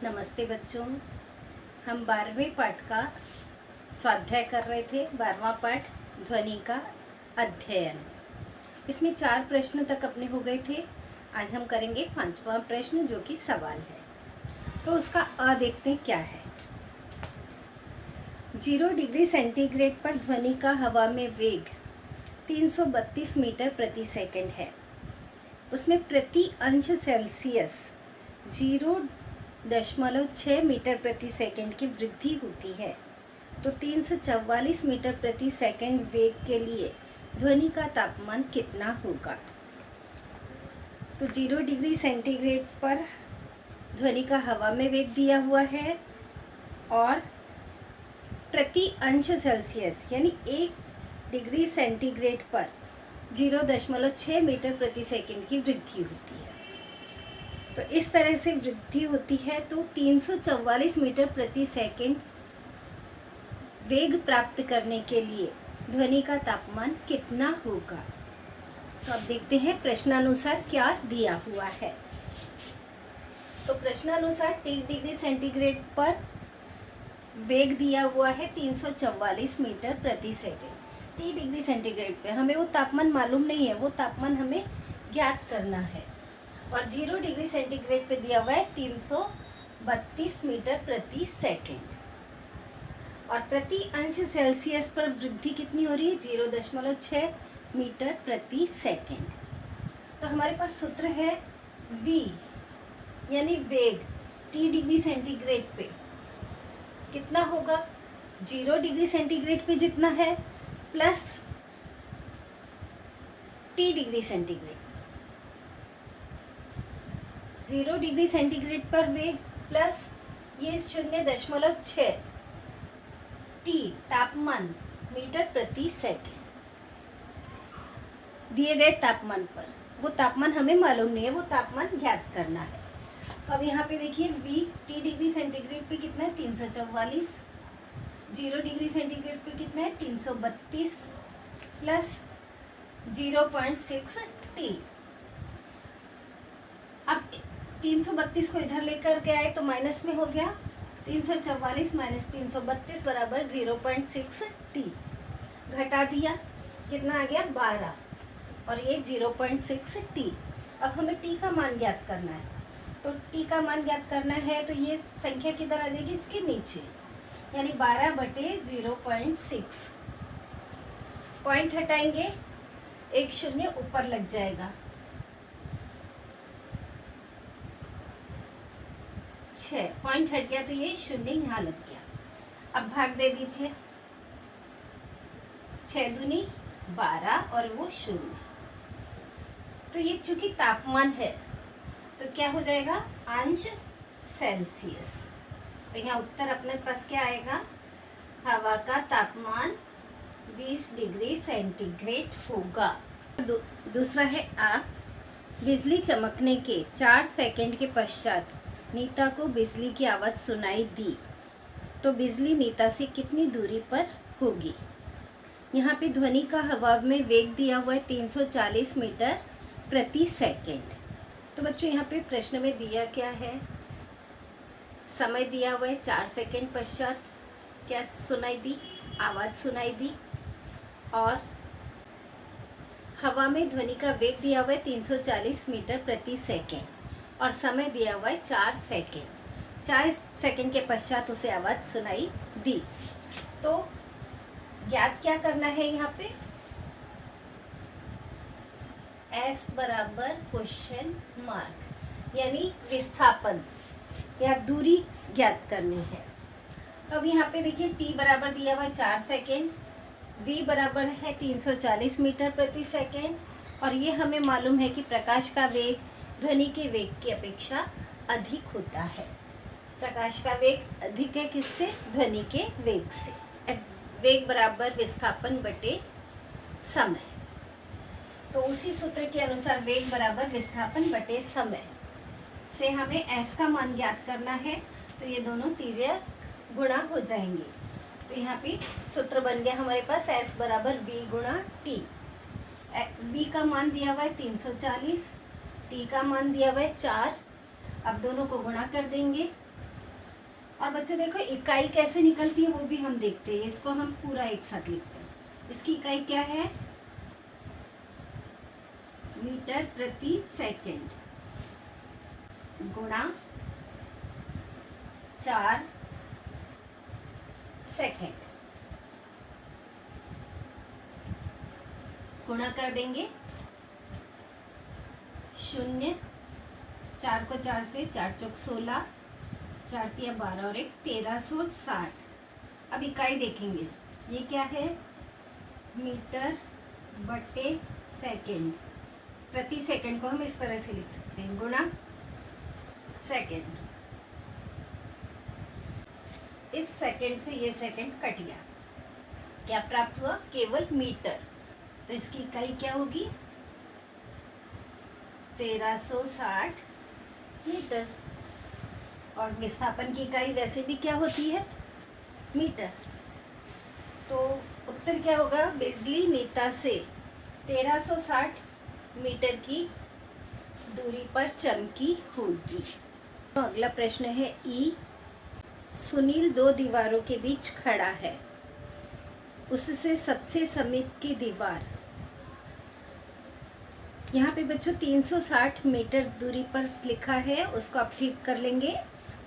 नमस्ते बच्चों। हम 12वें पाठ का स्वाध्याय कर रहे थे। 12वां पाठ ध्वनि का अध्ययन। इसमें 4 प्रश्न तक अपने हो गए थे। आज हम करेंगे 5वां प्रश्न जो कि सवाल है। तो उसका अ देखते हैं क्या है। 0 डिग्री सेंटीग्रेड पर ध्वनि का हवा में वेग 332 मीटर प्रति सेकंड है। उसमें प्रति अंश सेल्सियस 0.6 मीटर प्रति सेकंड की वृद्धि होती है। तो 344 मीटर प्रति सेकंड वेग के लिए ध्वनि का तापमान कितना होगा। तो 0 डिग्री सेंटीग्रेड पर ध्वनि का हवा में वेग दिया हुआ है और प्रति अंश सेल्सियस यानी 1 डिग्री सेंटीग्रेड पर 0.6 मीटर प्रति सेकंड की वृद्धि होती है। तो इस तरह से वृद्धि होती है तो 344 मीटर प्रति सेकंड वेग प्राप्त करने के लिए ध्वनि का तापमान कितना होगा। तो अब देखते हैं प्रश्नानुसार क्या दिया हुआ है। तो प्रश्नानुसार 1 डिग्री सेंटीग्रेड पर वेग दिया हुआ है 344 मीटर प्रति सेकंड। 3 डिग्री सेंटीग्रेड पे हमें वो तापमान मालूम नहीं है, वो तापमान हमें ज्ञात करना है। और 0 डिग्री सेंटीग्रेड पे दिया हुआ है 332 मीटर प्रति सेकंड। और प्रति अंश सेल्सियस पर वृद्धि कितनी हो रही है 0.6 मीटर प्रति सेकंड। तो हमारे पास सूत्र है v यानी वेग t डिग्री सेंटीग्रेड पे कितना होगा 0 डिग्री सेंटीग्रेड पे जितना है plus t degree centigrade. 0 degree centigrade पर वेग प्लस ये 0.6 T तापमान मीटर प्रति सेकंड दिए गए तापमान पर। वो तापमान हमें मालूम नहीं है, वो तापमान ज्ञात करना है। तो अब यहाँ पे देखिए V T डिग्री सेंटीग्रेड पे कितना है 344, 0 डिग्री सेंटीग्रेड पे कितना है 332 प्लस 0.6 T। अब 332 को इधर लेकर के आए तो माइनस में हो गया 344 माइनस 332 बराबर 0.6 T। घटा दिया कितना आ गया 12 और ये 0.6 T। अब हमें T का मान ज्ञात करना है। तो T का मान ज्ञात करना है तो ये संख्या किधर आ जाएगी इसके नीचे यानी 12/0.6। पॉइंट हटाएंगे, एक शून्य ऊपर लग जाएगा 6 पॉइंट हट गया तो ये शून्य यहाँ लग गया। अब भाग दे दीजिए 6 दूनी 12 और वो शून्य। तो ये चूंकि तापमान है तो क्या हो जाएगा अंश सेल्सियस। तो यहाँ उत्तर अपने पास क्या आएगा हवा का तापमान 20 डिग्री सेंटीग्रेड होगा। दूसरा है बिजली चमकने के 4 सेकंड के पश्चात नीता को बिजली की आवाज़ सुनाई दी तो बिजली नीता से कितनी दूरी पर होगी। यहाँ पे ध्वनि का हवा में वेग दिया हुआ है 340 मीटर प्रति सेकंड। तो बच्चों यहाँ पे प्रश्न में दिया क्या है, समय दिया हुआ है 4 सेकंड पश्चात क्या सुनाई दी, आवाज़ सुनाई दी। और हवा में ध्वनि का वेग दिया हुआ है 340 मीटर प्रति सेकंड और समय दिया हुआ है 4 सेकंड। 4 सेकंड के पश्चात उसे आवाज़ सुनाई दी। तो ज्ञात क्या करना है यहाँ पे S बराबर क्वेश्चन मार्क यानी विस्थापन या दूरी ज्ञात करनी है। तो अब यहाँ पे देखिए T बराबर दिया हुआ है 4 सेकंड, V बराबर है 340 मीटर प्रति सेकंड और ये हमें मालूम है कि प्रकाश का वेग ध्वनि के वेग की अपेक्षा अधिक होता है। प्रकाश का वेग अधिक है किससे, ध्वनि के वेग से। वेग बराबर विस्थापन बटे समय। तो उसी सूत्र के अनुसार वेग बराबर विस्थापन बटे समय से हमें S का मान ज्ञात करना है। तो ये दोनों तिर्यक गुणा हो जाएंगे। तो यहाँ पे सूत्र बन गया हमारे पास S बराबर V गुणा T। V का मान दिया हुआ है 340, T का मान दिया हुआ है 4। अब दोनों को गुणा कर देंगे और बच्चों देखो इकाई कैसे निकलती है वो भी हम देखते हैं। इसको हम पूरा एक साथ लिखते हैं। इसकी इकाई क्या है? मीटर प्रति सेकंड गुणा 4 सेकंड, गुणा कर देंगे 0, 4 को 4 से, 4 चौक 16, 4 तिया 12 और 1 1360। अब इकाई देखेंगे, ये क्या है? मीटर बटे सेकंड। प्रति सेकंड को हम इस तरह से लिख सकते हैं, गुणा सेकंड। इस सेकंड से ये सेकंड कट गया, क्या प्राप्त हुआ? केवल मीटर। तो इसकी इकाई क्या होगी? 1360 मीटर। और विस्थापन की इकाई वैसे भी क्या होती है? मीटर। तो उत्तर क्या होगा? बिजली नेता से 1360 मीटर की दूरी पर चमकी होगी। तो अगला प्रश्न है ई। सुनील 2 दीवारों के बीच खड़ा है, उससे सबसे समीप की दीवार, यहाँ पे बच्चों 360 मीटर दूरी पर लिखा है, उसको आप ठीक कर लेंगे,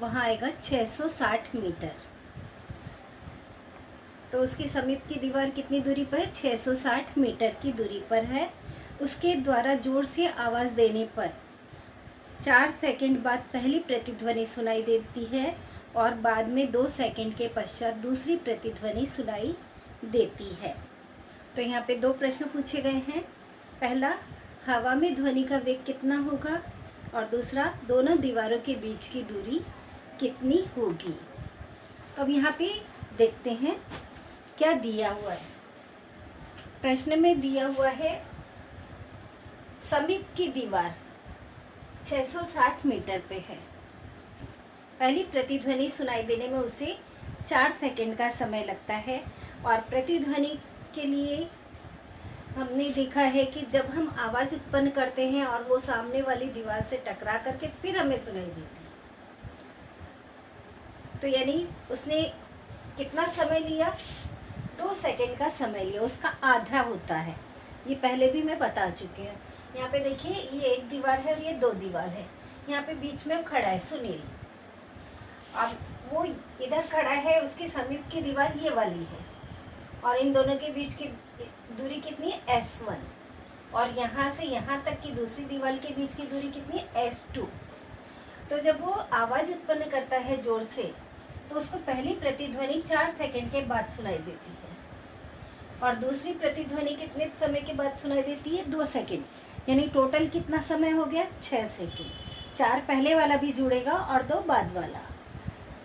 वहाँ आएगा 660 मीटर। तो उसकी समीप की दीवार कितनी दूरी पर? 660 मीटर की दूरी पर है। उसके द्वारा जोर से आवाज़ देने पर 4 सेकंड बाद पहली प्रतिध्वनि सुनाई देती है और बाद में 2 सेकंड के पश्चात दूसरी प्रतिध्वनि सुनाई देती है। तो यहाँ पे 2 प्रश्न पूछे गए हैं। पहला, हवा में ध्वनि का वेग कितना होगा, और दूसरा, दोनों दीवारों के बीच की दूरी कितनी होगी। तो अब यहाँ पे देखते हैं क्या दिया हुआ है। प्रश्न में दिया हुआ है समीप की दीवार 660 मीटर पे है। पहली प्रतिध्वनि सुनाई देने में उसे 4 सेकंड का समय लगता है, और प्रतिध्वनि के लिए हमने देखा है कि जब हम आवाज़ उत्पन्न करते हैं और वो सामने वाली दीवार से टकरा करके फिर हमें सुनाई देती है, तो यानी उसने कितना समय लिया? 2 सेकंड का समय लिया, उसका आधा होता है। ये पहले भी मैं बता चुकी हूँ। यहाँ पे देखिए, ये एक दीवार है और ये 2 दीवार है। यहाँ पे बीच में खड़ा है सुनील, अब वो इधर खड़ा है, उसकी समीप की दीवार ये वाली है, और इन दोनों के बीच की दूरी कितनी है? S1। और यहाँ से यहाँ तक की दूसरी दीवार के बीच की दूरी कितनी है? S2। तो जब वो आवाज़ उत्पन्न करता है जोर से, तो उसको पहली प्रतिध्वनि 4 सेकंड के बाद सुनाई देती है, और दूसरी प्रतिध्वनि कितने समय के बाद सुनाई देती है? 2 सेकंड। यानी टोटल कितना समय हो गया? 6 सेकंड। 4 पहले वाला भी जुड़ेगा और 2 बाद वाला।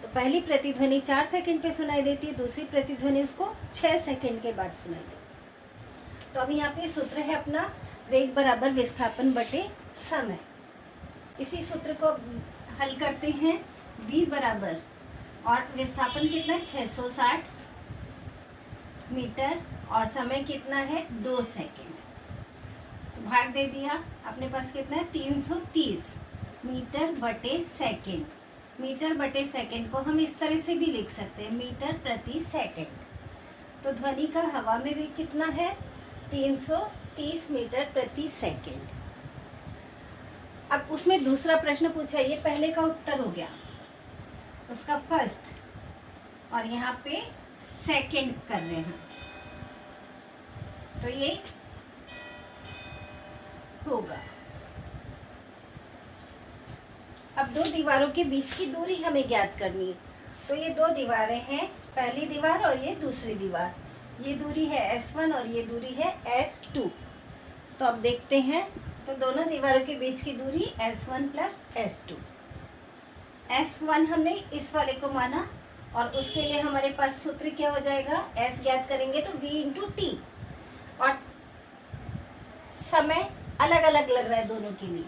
तो पहली प्रतिध्वनि 4 सेकंड पे सुनाई देती है, दूसरी प्रतिध्वनि उसको 6 सेकंड के बाद सुनाई देती है। तो अभी यहाँ पे सूत्र है अपना, वेग बराबर विस्थापन बटे समय। इसी सूत्र को हल करते हैं। v बराबर, और विस्थापन कितना? 660 मीटर, और समय कितना है? 2 सेकंड। तो भाग दे दिया, अपने पास कितना है? 330 मीटर बटे सेकंड। मीटर बटे सेकंड को हम इस तरह से भी लिख सकते हैं, मीटर प्रति सेकंड। तो ध्वनि का हवा में वेग कितना है? 330 मीटर प्रति सेकंड। अब उसमें दूसरा प्रश्न पूछा, ये पहले का उत्तर हो गया, उसका फर्स्ट, और यहाँ पे सेकंड कर रहे हैं, तो ये होगा। अब 2 दीवारों के बीच की दूरी हमें ज्ञात करनी है। तो ये 2 दीवारें हैं, पहली दीवार और ये दूसरी दीवार। ये दूरी है S1 और ये दूरी है S2। तो अब देखते हैं, तो दोनों दीवारों के बीच की दूरी S1 प्लस S2। S1 हमने इस वाले को माना, और उसके लिए हमारे पास सूत्र क्या हो जाएगा? S ज्ञात करेंगे तो V इंटू T, और समय अलग अलग लग रहा है दोनों के लिए।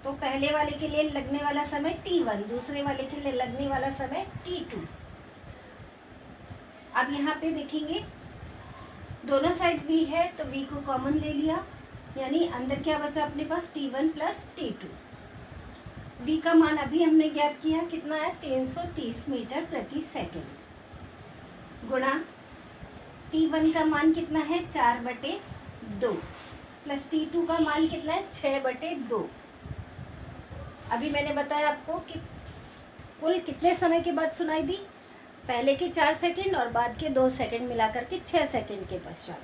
तो पहले वाले के लिए लगने वाला समय T1, दूसरे वाले के लिए लगने वाला समय T2। अब यहाँ पे देखेंगे, दोनों साइड V है तो V को कॉमन ले लिया, यानी अंदर क्या बचा अपने पास? T1 plus T2। v का मान अभी हमने ज्ञात किया, कितना है 330 मीटर प्रति सेकेंड, गुणा t1 का मान कितना है 4/2 प्लस t2 का मान कितना है 6/2। अभी मैंने बताया आपको कि कुल कितने समय के बाद सुनाई दी, पहले के 4 सेकंड और बाद के 2 सेकंड मिलाकर के 6 सेकंड के पश्चात,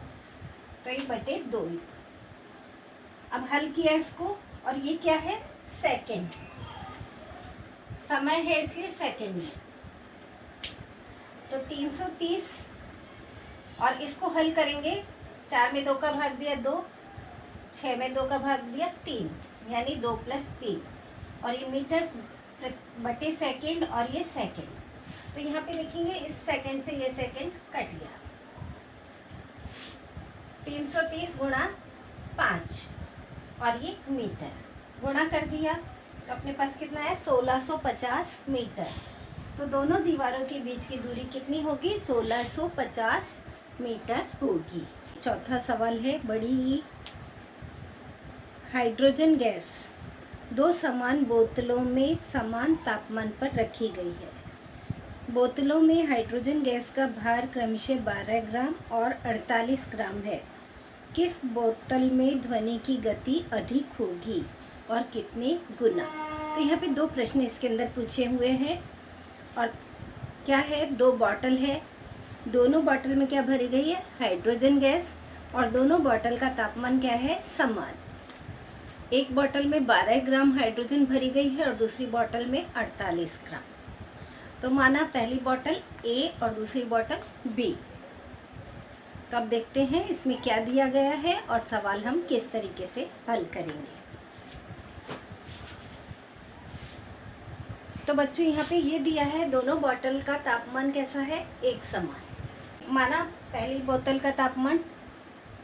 तो ये बटे 2। अब हल किया इसको, और ये क्या है सेकंड, समय है इसलिए सेकंड में, तो 330 और इसको हल करेंगे, 4 में 2 का भाग दिया 2, 6 में 2 का भाग दिया 3, यानी 2 + 3, और ये मीटर बटे सेकंड और ये सेकंड, तो यहाँ पे लिखेंगे इस सेकंड से ये सेकंड कट गया। 330 गुणा 5 और ये मीटर, गुणा कर दिया तो अपने पास कितना है 1650 मीटर। तो दोनों दीवारों के बीच की दूरी कितनी होगी 1650 मीटर होगी। चौथा सवाल है, बड़ी ई हाइड्रोजन गैस 2 समान बोतलों में समान तापमान पर रखी गई है। बोतलों में हाइड्रोजन गैस का भार क्रमशः 12 ग्राम और 48 ग्राम है। किस बोतल में ध्वनि की गति अधिक होगी और कितने गुना? तो यहाँ पे 2 प्रश्न इसके अंदर पूछे हुए हैं, और क्या है 2 बॉटल है, दोनों बॉटल में क्या भरी गई है हाइड्रोजन गैस, और दोनों बॉटल का तापमान क्या है समान। एक बोतल में 12 ग्राम हाइड्रोजन भरी गई है और दूसरी बोतल में 48 ग्राम। तो माना पहली बोतल ए और दूसरी बोतल बी। तो अब देखते हैं इसमें क्या दिया गया है और सवाल हम किस तरीके से हल करेंगे। तो बच्चों यहाँ पे ये दिया है दोनों बोतल का तापमान कैसा है एक समान। माना पहली बोतल का तापमान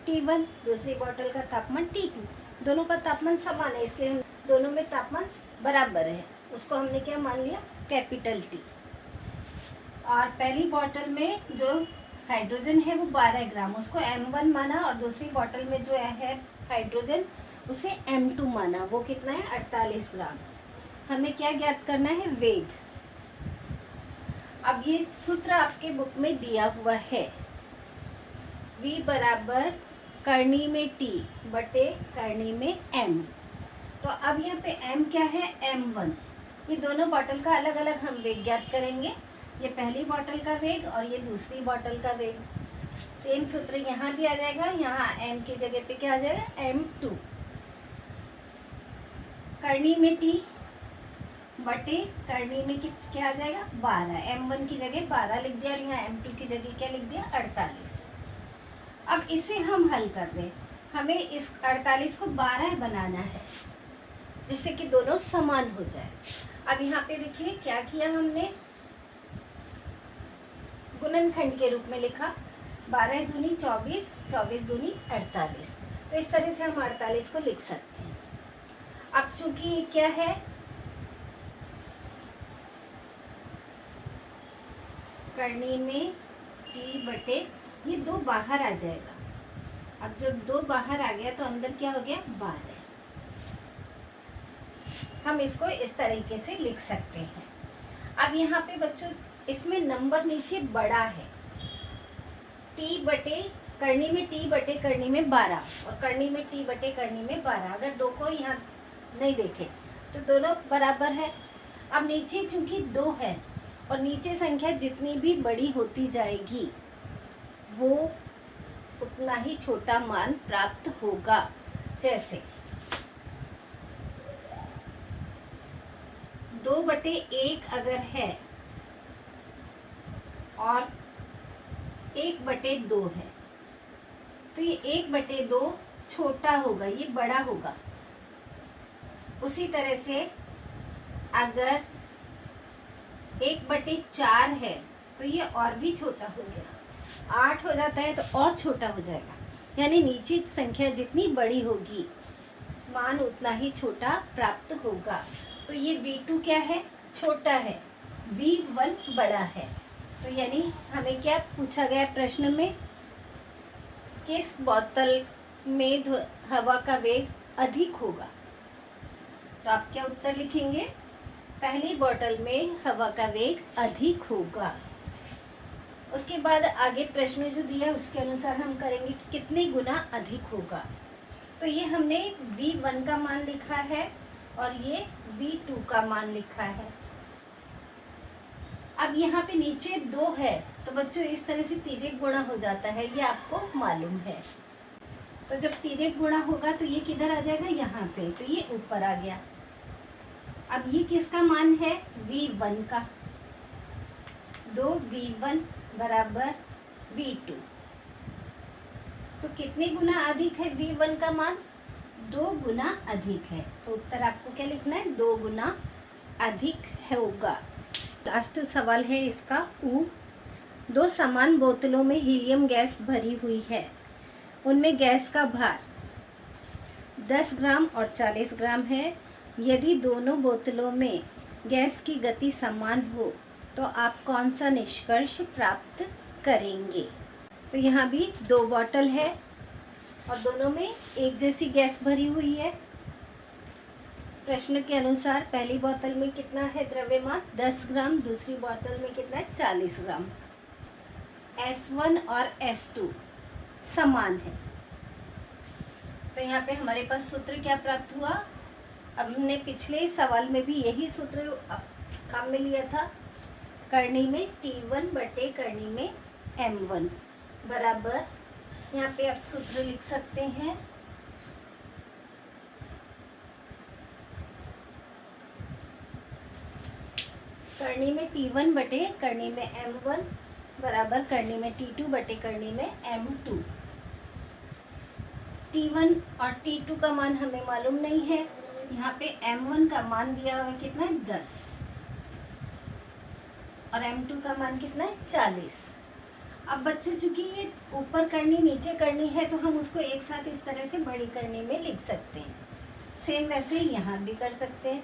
T1, दूसरी बोतल का तापमान T2, दोनों का तापमान समान है, इसलिए हम दोनों में तापमान बराबर है, उसको हमने क्या मान लिया कैपिटल T। और पहली बोतल में जो हाइड्रोजन है वो 12 ग्राम, उसको M1 माना, और दूसरी बोतल में जो है हाइड्रोजन उसे M2 माना, वो कितना है 48 ग्राम। हमें क्या ज्ञात करना है वेग। अब ये सूत्र आपके बुक में दिया हुआ है, V बराबर करनी में T बटे करनी में M। तो अब यहाँ पे M क्या है M1। ये दोनों बॉटल का अलग अलग हम वेग ज्ञात करेंगे, ये पहली बॉटल का वेग और ये दूसरी बॉटल का वेग। सेम सूत्र यहाँ भी आ जाएगा, यहाँ M की जगह पे क्या आ जाएगा M2। करनी में T बटे करनी में क्या आ जाएगा 12, M1 की जगह 12 लिख दिया और यहाँ M2 की जगह क्या लिख दिया 48। अब इसे हम हल कर रहे हैं, हमें इस 48 को 12 बनाना है जिससे कि दोनों समान हो जाए। अब यहाँ पे देखिए क्या किया हमने, गुणनखंड के रूप में लिखा, 12 दूनी 24, 24 दूनी 48। तो इस तरह से हम 48 को लिख सकते हैं। अब चूंकि क्या है करनी में T बटे ये 2 बाहर आ जाएगा। अब जब 2 बाहर आ गया तो अंदर क्या हो गया 12। हम इसको इस तरीके से लिख सकते हैं। अब यहाँ पे बच्चों इसमें नंबर नीचे बड़ा है, T बटे करनी में T बटे करनी में 12 और करनी में T बटे करनी में 12। अगर 2 को यहाँ नहीं देखें तो दोनों बराबर है। अब नीचे चूंकि 2 है और नीचे संख्या जितनी भी बड़ी होती जाएगी वो उतना ही छोटा मान प्राप्त होगा। जैसे 2/1 अगर है और 1/2 है तो ये 1/2 छोटा होगा, ये बड़ा होगा। उसी तरह से अगर 1/4 है तो ये और भी छोटा हो गया, 8 हो जाता है तो और छोटा हो जाएगा। यानी नीचे संख्या जितनी बड़ी होगी मान उतना ही छोटा प्राप्त होगा। तो ये V2 क्या है छोटा है, V1 बड़ा है। तो यानी हमें क्या पूछा गया प्रश्न में, किस बोतल में हवा का वेग अधिक होगा। तो आप क्या उत्तर लिखेंगे, पहली बोतल में हवा का वेग अधिक होगा। उसके बाद आगे प्रश्न जो दिया है उसके अनुसार हम करेंगे कि कितने गुना अधिक होगा। तो ये हमने V1 का मान लिखा है और ये V2 का मान लिखा है। अब यहाँ पे नीचे 2 है तो बच्चों इस तरह से तिर्यक गुणा हो जाता है, ये आपको मालूम है। तो जब तिर्यक गुणा होगा तो ये किधर आ जाएगा, यहाँ पे, तो ये ऊपर आ गया। अब ये किसका मान है, V1 का। 2V1 बराबर V2। तो कितने गुना अधिक है V1 का मान, 2 गुना अधिक है। तो उत्तर आपको क्या लिखना है, 2 गुना अधिक होगा। लास्ट सवाल है इसका ऊ। 2 समान बोतलों में हीलियम गैस भरी हुई है। उनमें गैस का भार 10 ग्राम और 40 ग्राम है। यदि दोनों बोतलों में गैस की गति समान हो तो आप कौन सा निष्कर्ष प्राप्त करेंगे। तो यहाँ भी 2 बोतल है और दोनों में एक जैसी गैस भरी हुई है। प्रश्न के अनुसार पहली बोतल में कितना है द्रव्यमान, 10 ग्राम, दूसरी बोतल में कितना है, 40 ग्राम। S1 और S2 समान है। तो यहाँ पे हमारे पास सूत्र क्या प्राप्त हुआ, अब हमने पिछले सवाल में भी यही सूत्र काम में लिया था। करनी में T1 बटे करनी में M1 बराबर, यहाँ पे आप सूत्र लिख सकते हैं, करनी में T1 बटे करनी में M1 बराबर करनी में T2 बटे करनी में M2। T1 और T2 का मान हमें मालूम नहीं है। यहाँ पे M1 का मान दिया हुआ कितना है, 10, और M2 का मान कितना है, 40। अब बच्चों चूंकि ये ऊपर करनी नीचे करनी है तो हम उसको एक साथ इस तरह से बड़ी करनी में लिख सकते हैं। सेम वैसे ही यहाँ भी कर सकते हैं,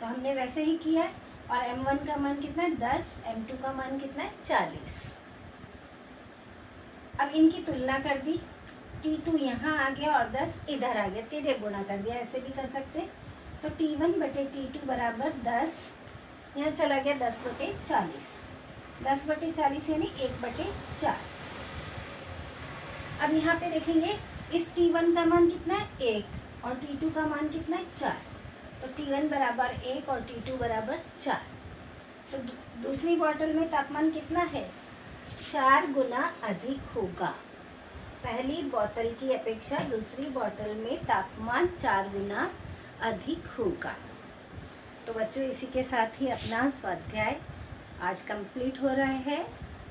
तो हमने वैसे ही किया है। और M1 का मान कितना है, 10, M2 का मान कितना है, 40। अब इनकी तुलना कर दी, T2 यहाँ आ गया और 10 इधर आ गया, तिर्यक गुणा कर दिया, ऐसे भी कर सकते हैं। तो T1 बटे T2 बराबर 10, यहाँ चला गया 10 बटे 40, 10 बटे 40 यानी 1/4। अब यहाँ पे देखेंगे इस T1 का मान कितना है, 1, और T2 का मान कितना है, 4। तो T1 बराबर 1 और T2 बराबर 4। तो दूसरी बोतल में तापमान कितना है, 4 गुना अधिक होगा। पहली बोतल की अपेक्षा दूसरी बोतल में तापमान 4 गुना अधिक होगा। तो बच्चों इसी के साथ ही अपना स्वाध्याय आज कंप्लीट हो रहा है।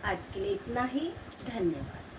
आज के लिए इतना ही, धन्यवाद।